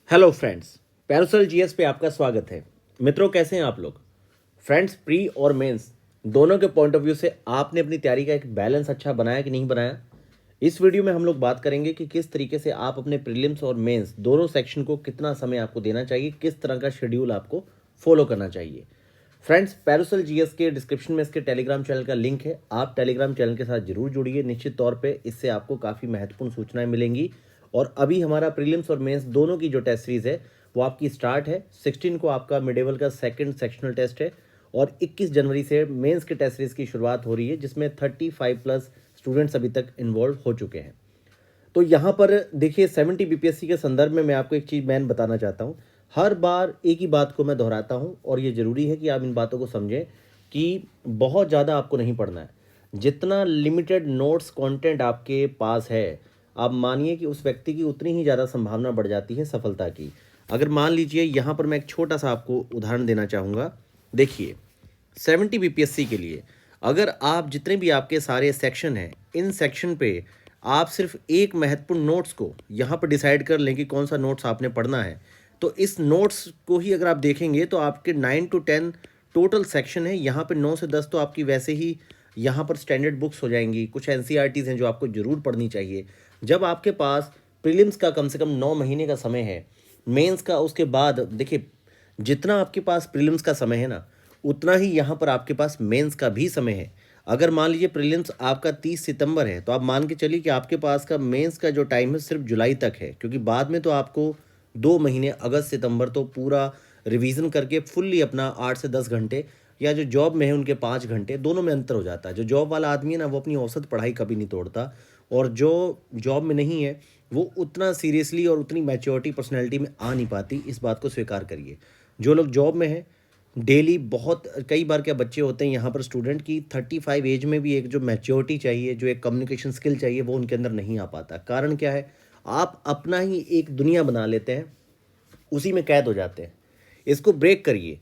Hello friends, Paracel GS पे आपका स्वागत है। मित्रों, कैसे हैं आप लोग? फ्रेंड्स, प्री और मेंस दोनों के पॉइंट ऑफ व्यू से आपने अपनी तैयारी का एक बैलेंस अच्छा बनाया कि नहीं बनाया? इस वीडियो में हम लोग बात करेंगे कि किस तरीके से आप अपने प्रीलिम्स और मेंस दोनों सेक्शन को कितना समय आपको देना चाहिए, किस तरह का शेड्यूल आपको फॉलो करना चाहिए। फ्रेंड्स, पैरासल जीएस के डिस्क्रिप्शन में इसके टेलीग्राम चैनल का लिंक है। आप टेलीग्राम चैनल के साथ जरूर जुड़िए। निश्चित तौर पे इससे आपको काफ़ी महत्वपूर्ण सूचनाएं मिलेंगी। और अभी हमारा प्रीलिम्स और मेंस दोनों की जो टेस्ट सीरीज है वो आपकी स्टार्ट है। 16 को आपका मिडेवल का सेकंड सेक्शनल टेस्ट है और 21 जनवरी से मेंस के टेस्ट सीरीज की शुरुआत हो रही है, जिसमें 35 प्लस स्टूडेंट्स अभी तक इन्वॉल्व हो चुके हैं। तो यहाँ पर देखिए, 70 बीपीएससी के संदर्भ में मैं आपको एक चीज़ मैन बताना चाहता हूँ। हर बार एक ही बात को मैं दोहराता हूँ और ये ज़रूरी है कि आप इन बातों को समझें कि बहुत ज़्यादा आपको नहीं पढ़ना है। जितना लिमिटेड नोट्स कंटेंट आपके पास है, आप मानिए कि उस व्यक्ति की उतनी ही ज़्यादा संभावना बढ़ जाती है सफलता की। अगर मान लीजिए, यहाँ पर मैं एक छोटा सा आपको उदाहरण देना चाहूँगा। देखिए, 70 बीपीएससी के लिए अगर आप जितने भी आपके सारे सेक्शन हैं, इन सेक्शन पे आप सिर्फ एक महत्वपूर्ण नोट्स को यहाँ पर डिसाइड कर लें कि कौन सा नोट्स आपने पढ़ना है, तो इस नोट्स को ही अगर आप देखेंगे तो आपके 9 to 10 टोटल सेक्शन है। यहाँ पे 9 से 10 तो आपकी वैसे ही यहाँ पर स्टैंडर्ड बुक्स हो जाएंगी। कुछ एनसीईआरटीज़ हैं जो आपको ज़रूर पढ़नी चाहिए। जब आपके पास प्रीलिम्स का कम से कम 9 महीने का समय है, मेंस का उसके बाद देखिए, जितना आपके पास प्रीलिम्स का समय है ना, उतना ही यहाँ पर आपके पास मेंस का भी समय है। अगर मान लीजिए प्रीलिम्स आपका 30 सितंबर है, तो आप मान के चलिए कि आपके पास का मेंस का जो टाइम है सिर्फ जुलाई तक है, क्योंकि बाद में तो आपको 2 महीने अगस्त सितंबर तो पूरा रिवीजन करके फुल्ली अपना 8 से 10 घंटे, या जो जॉब में है उनके 5 घंटे, दोनों में अंतर हो जाता है। जो जॉब वाला आदमी है ना, वो अपनी औसत पढ़ाई कभी नहीं तोड़ता, और जो जॉब में नहीं है वो उतना सीरियसली और उतनी मैच्योरिटी पर्सनैलिटी में आ नहीं पाती। इस बात को स्वीकार करिए। जो लोग जॉब में हैं, डेली बहुत कई बार क्या बच्चे होते हैं यहाँ पर स्टूडेंट की 35 एज में भी एक जो मैच्योरिटी चाहिए, जो एक कम्युनिकेशन स्किल चाहिए, वो उनके अंदर नहीं आ पाता। कारण क्या है? आप अपना ही एक दुनिया बना लेते हैं, उसी में कैद हो जाते हैं। इसको ब्रेक करिए।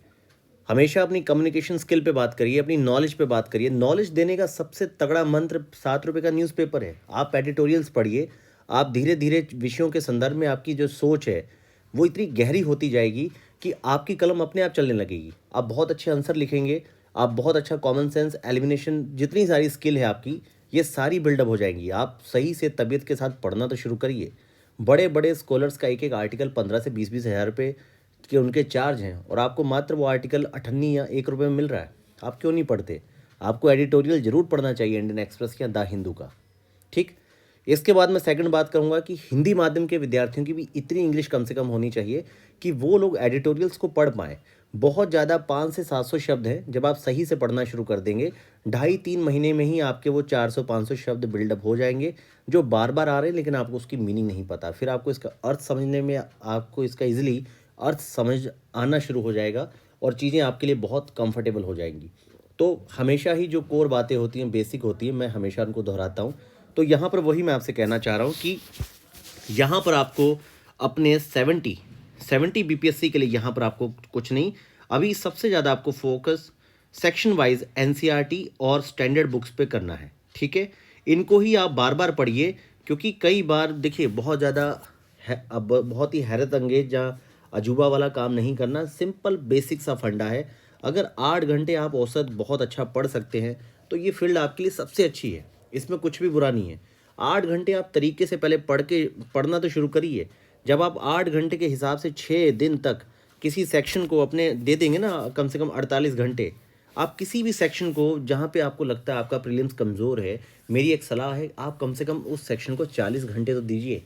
हमेशा अपनी कम्युनिकेशन स्किल पे बात करिए, अपनी नॉलेज पे बात करिए। नॉलेज देने का सबसे तगड़ा मंत्र 7 रुपये का न्यूज़पेपर है। आप एडिटोरियल्स पढ़िए। आप धीरे धीरे विषयों के संदर्भ में आपकी जो सोच है वो इतनी गहरी होती जाएगी कि आपकी कलम अपने आप चलने लगेगी। आप बहुत अच्छे आंसर लिखेंगे। आप बहुत अच्छा कॉमन सेंस, एलिमिनेशन, जितनी सारी स्किल है आपकी, ये सारी बिल्डअप हो जाएंगी। आप सही से तबीयत के साथ पढ़ना तो शुरू करिए। बड़े बड़े स्कॉलर्स का एक एक आर्टिकल 15 से 20 हज़ार रुपये के उनके चार्ज हैं, और आपको मात्र वो आर्टिकल 98 या 1 रुपये में मिल रहा है। आप क्यों नहीं पढ़ते? आपको एडिटोरियल जरूर पढ़ना चाहिए इंडियन एक्सप्रेस या द हिंदू का। ठीक। इसके बाद मैं सेकंड बात करूंगा कि हिंदी माध्यम के विद्यार्थियों की भी इतनी इंग्लिश कम से कम होनी चाहिए कि वो लोग एडिटोरियल्स को पढ़ पाएँ। बहुत ज़्यादा 500 से 700 शब्द हैं। जब आप सही से पढ़ना शुरू कर देंगे, 2.5-3 महीने में ही आपके वो 400-500 शब्द बिल्डअप हो जाएंगे, जो बार बार आ रहे हैं लेकिन आपको उसकी मीनिंग नहीं पता। फिर आपको इसका अर्थ समझने में, आपको इसका ईजिली अर्थ समझ आना शुरू हो जाएगा और चीज़ें आपके लिए बहुत कंफर्टेबल हो जाएंगी। तो हमेशा ही जो कोर बातें होती हैं, बेसिक होती हैं, मैं हमेशा उनको दोहराता हूँ। तो यहाँ पर वही मैं आपसे कहना चाह रहा हूँ कि यहाँ पर आपको अपने 70 बीपीएससी के लिए यहाँ पर आपको कुछ नहीं, अभी सबसे ज़्यादा आपको फोकस सेक्शन वाइज एनसीईआरटी और स्टैंडर्ड बुक्स पे करना है। ठीक है, इनको ही आप बार बार पढ़िए, क्योंकि कई बार देखिए बहुत ज़्यादा है, अब बहुत ही हैरत अंगेज या अजूबा वाला काम नहीं करना। सिंपल बेसिक सा फंडा है। अगर 8 घंटे आप औसत बहुत अच्छा पढ़ सकते हैं तो ये फील्ड आपके लिए सबसे अच्छी है। इसमें कुछ भी बुरा नहीं है। 8 घंटे आप तरीके से पहले पढ़ना तो शुरू करिए। जब आप 8 घंटे के हिसाब से 6 दिन तक किसी सेक्शन को अपने दे देंगे ना, कम से कम 48 घंटे, आप किसी भी सेक्शन को जहाँ पे आपको लगता है आपका प्रीलिम्स कमज़ोर है, मेरी एक सलाह है, आप कम से कम उस सेक्शन को 40 घंटे तो दीजिए।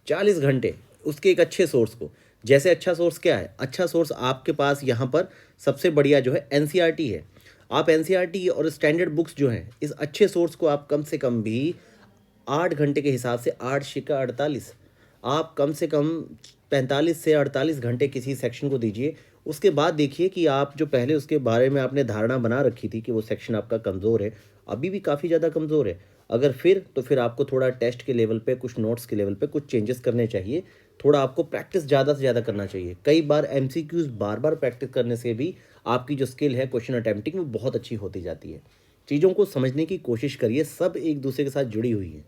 40 घंटे उसके एक अच्छे सोर्स को। जैसे अच्छा सोर्स क्या है? अच्छा सोर्स आपके पास यहाँ पर सबसे बढ़िया जो है एनसीईआरटी है। आप एनसीईआरटी और स्टैंडर्ड बुक्स जो हैं, इस अच्छे सोर्स को आप कम से कम भी 8 घंटे के हिसाब से 8 × 48, आप कम से कम 45 से 48 घंटे किसी सेक्शन को दीजिए। उसके बाद देखिए कि आप जो पहले उसके बारे में आपने धारणा बना रखी थी कि वो सेक्शन आपका कमज़ोर है, अभी भी काफ़ी ज़्यादा कमज़ोर है। अगर फिर आपको थोड़ा टेस्ट के लेवल पे, कुछ नोट्स के लेवल पे कुछ चेंजेस करने चाहिए। थोड़ा आपको प्रैक्टिस ज़्यादा से ज़्यादा करना चाहिए। कई बार एमसीक्यूज़ बार बार प्रैक्टिस करने से भी आपकी जो स्किल है क्वेश्चन अटेम्प्टिंग, वो बहुत अच्छी होती जाती है। चीज़ों को समझने की कोशिश करिए, सब एक दूसरे के साथ जुड़ी हुई है।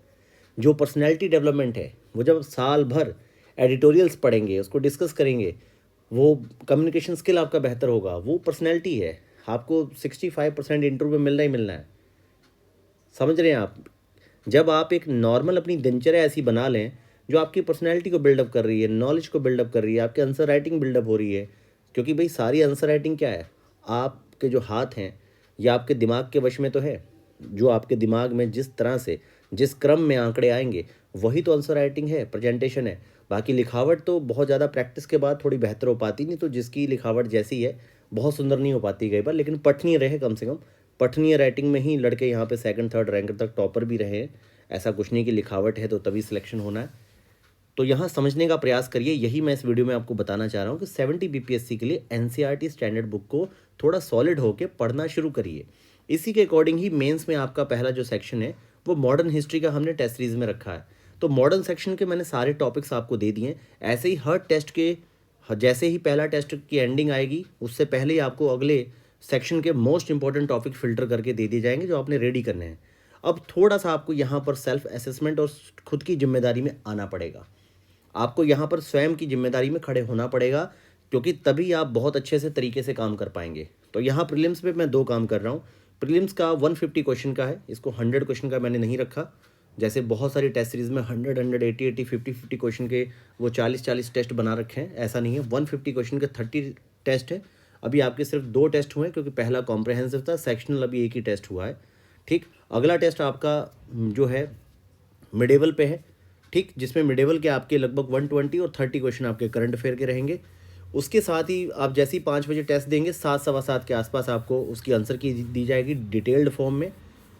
जो पर्सनैलिटी डेवलपमेंट है, वो जब साल भर एडिटोरियल्स पढ़ेंगे, उसको डिस्कस करेंगे, वो कम्युनिकेशन स्किल आपका बेहतर होगा। वो पर्सनैलिटी है, आपको 65% इंटरव्यू में मिलना ही मिलना है। समझ रहे हैं आप? जब आप एक नॉर्मल अपनी दिनचर्या ऐसी बना लें जो आपकी पर्सनैलिटी को बिल्डअप कर रही है, नॉलेज को बिल्डअप कर रही है, आपके आंसर राइटिंग बिल्डअप हो रही है। क्योंकि भाई सारी आंसर राइटिंग क्या है, आपके जो हाथ हैं या आपके दिमाग के वश में तो है। जो आपके दिमाग में जिस तरह से, जिस क्रम में आंकड़े आएंगे, वही तो आंसर राइटिंग है, प्रेजेंटेशन है। बाकी लिखावट तो बहुत ज़्यादा प्रैक्टिस के बाद थोड़ी बेहतर हो पाती, नहीं तो जिसकी लिखावट जैसी है बहुत सुंदर नहीं हो पाती कई बार, लेकिन पठनीय रहे कम से कम। पठनीय राइटिंग में ही लड़के यहाँ पे सेकंड थर्ड रैंक तक टॉपर भी रहे हैं। ऐसा कुछ नहीं कि लिखावट है तो तभी सिलेक्शन होना है। तो यहाँ समझने का प्रयास करिए, यही मैं इस वीडियो में आपको बताना चाह रहा हूँ कि 70 बीपीएससी के लिए एनसीईआरटी स्टैंडर्ड बुक को थोड़ा सॉलिड होकर पढ़ना शुरू करिए। इसी के अकॉर्डिंग ही मेंस में आपका पहला जो सेक्शन है वो मॉडर्न हिस्ट्री का हमने टेस्ट सीरीज में रखा है। तो मॉडर्न सेक्शन के मैंने सारे टॉपिक्स आपको दे दिए। ऐसे ही हर टेस्ट के, जैसे ही पहला टेस्ट की एंडिंग आएगी उससे पहले ही आपको अगले सेक्शन के मोस्ट इंपॉर्टेंट टॉपिक फिल्टर करके दे दिए जाएंगे जो आपने रेडी करने हैं। अब थोड़ा सा आपको यहाँ पर सेल्फ असेसमेंट और खुद की जिम्मेदारी में आना पड़ेगा। आपको यहाँ पर स्वयं की जिम्मेदारी में खड़े होना पड़ेगा, क्योंकि तभी आप बहुत अच्छे से तरीके से काम कर पाएंगे। तो यहाँ प्रीलिम्स पे मैं 2 काम कर रहा हूँ। प्रीलिम्स का 150 क्वेश्चन का है, इसको 100 क्वेश्चन का मैंने नहीं रखा। जैसे बहुत सारी टेस्ट सीरीज में 100, 180, 80, 50 क्वेश्चन के वो 40 टेस्ट बना रखे हैं। ऐसा नहीं है, 150 क्वेश्चन के 30 टेस्ट है। अभी आपके सिर्फ 2 टेस्ट हुए क्योंकि पहला कॉम्प्रहेंसिव था, सेक्शनल अभी एक ही टेस्ट हुआ है। ठीक, अगला टेस्ट आपका जो है मिडेवल पे है। ठीक, जिसमें मिडेवल के आपके लगभग 120 और 30 क्वेश्चन आपके करंट अफेयर के रहेंगे। उसके साथ ही आप जैसे ही 5 बजे टेस्ट देंगे, 7 सवा 7 के आसपास आपको उसकी आंसर की दी जाएगी डिटेल्ड फॉर्म में।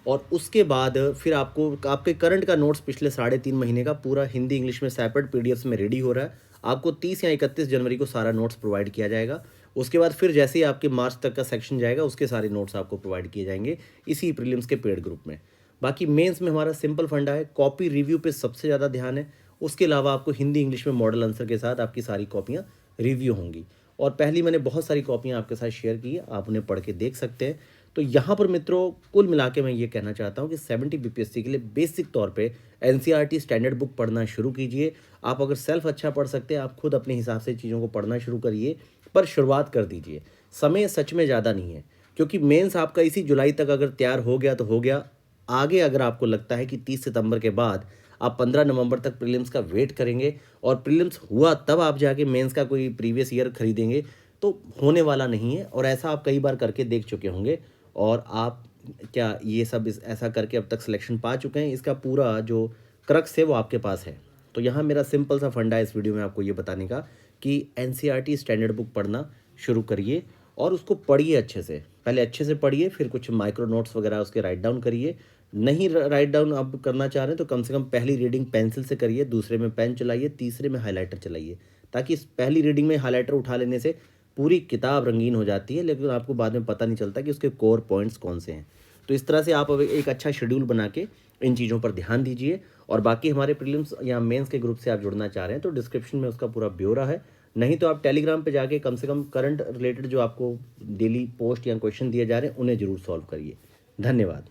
और उसके बाद फिर आपको आपके करंट का नोट्स पिछले 3.5 महीने का पूरा हिंदी इंग्लिश में सेपरेट पीडीएफ्स में रेडी हो रहा है। आपको 30 या 31 जनवरी को सारा नोट्स प्रोवाइड किया जाएगा। उसके बाद फिर जैसे ही आपके मार्च तक का सेक्शन जाएगा उसके सारे नोट्स आपको प्रोवाइड किए जाएंगे इसी प्रीलिम्स के पेड ग्रुप में। बाकी मेंस में हमारा सिंपल फंडा है, कॉपी रिव्यू पे सबसे ज़्यादा ध्यान है। उसके अलावा आपको हिंदी इंग्लिश में मॉडल आंसर के साथ आपकी सारी कॉपियाँ रिव्यू होंगी। और पहली मैंने बहुत सारी कॉपियाँ आपके साथ शेयर की है, आप उन्हें पढ़ के देख सकते हैं। तो यहाँ पर मित्रों कुल मिला के मैं ये कहना चाहता हूँ कि 70 बीपीएससी के लिए बेसिक तौर पे एनसीईआरटी स्टैंडर्ड बुक पढ़ना शुरू कीजिए। आप अगर सेल्फ अच्छा पढ़ सकते हैं, आप खुद अपने हिसाब से चीज़ों को पढ़ना शुरू करिए, पर शुरुआत कर दीजिए। समय सच में ज़्यादा नहीं है, क्योंकि मेंस आपका इसी जुलाई तक अगर तैयार हो गया तो हो गया। आगे अगर आपको लगता है कि 30 सितंबर के बाद आप 15 नवंबर तक प्रीलिम्स का वेट करेंगे और प्रीलिम्स हुआ तब आप जाके मेंस का कोई प्रीवियस ईयर खरीदेंगे, तो होने वाला नहीं है। और ऐसा आप कई बार करके देख चुके होंगे और आप क्या ये सब ऐसा करके अब तक सिलेक्शन पा चुके हैं। इसका पूरा जो क्रक्स है वो आपके पास है। तो यहाँ मेरा सिंपल सा फंडा है इस वीडियो में आपको ये बताने का कि एनसीईआरटी स्टैंडर्ड बुक पढ़ना शुरू करिए और उसको पढ़िए अच्छे से। पहले अच्छे से पढ़िए, फिर कुछ माइक्रो नोट्स वगैरह उसके राइट डाउन करिए। नहीं राइट डाउन आप करना चाह रहे हैं तो कम से कम पहली रीडिंग पेंसिल से करिए, दूसरे में पेन चलाइए, तीसरे में हाइलाइटर चलाइए, ताकि इस पहली रीडिंग में हाइलाइटर उठा लेने से पूरी किताब रंगीन हो जाती है, लेकिन आपको बाद में पता नहीं चलता कि उसके कोर पॉइंट्स कौन से हैं। तो इस तरह से आप अब एक अच्छा शेड्यूल बना के इन चीज़ों पर ध्यान दीजिए। और बाकी हमारे प्रीलिम्स या मेंस के ग्रुप से आप जुड़ना चाह रहे हैं तो डिस्क्रिप्शन में उसका पूरा ब्यौरा है। नहीं तो आप टेलीग्राम पे जाके कम से कम करंट रिलेटेड जो आपको डेली पोस्ट या क्वेश्चन दिए जा रहे हैं उन्हें जरूर सॉल्व करिए। धन्यवाद।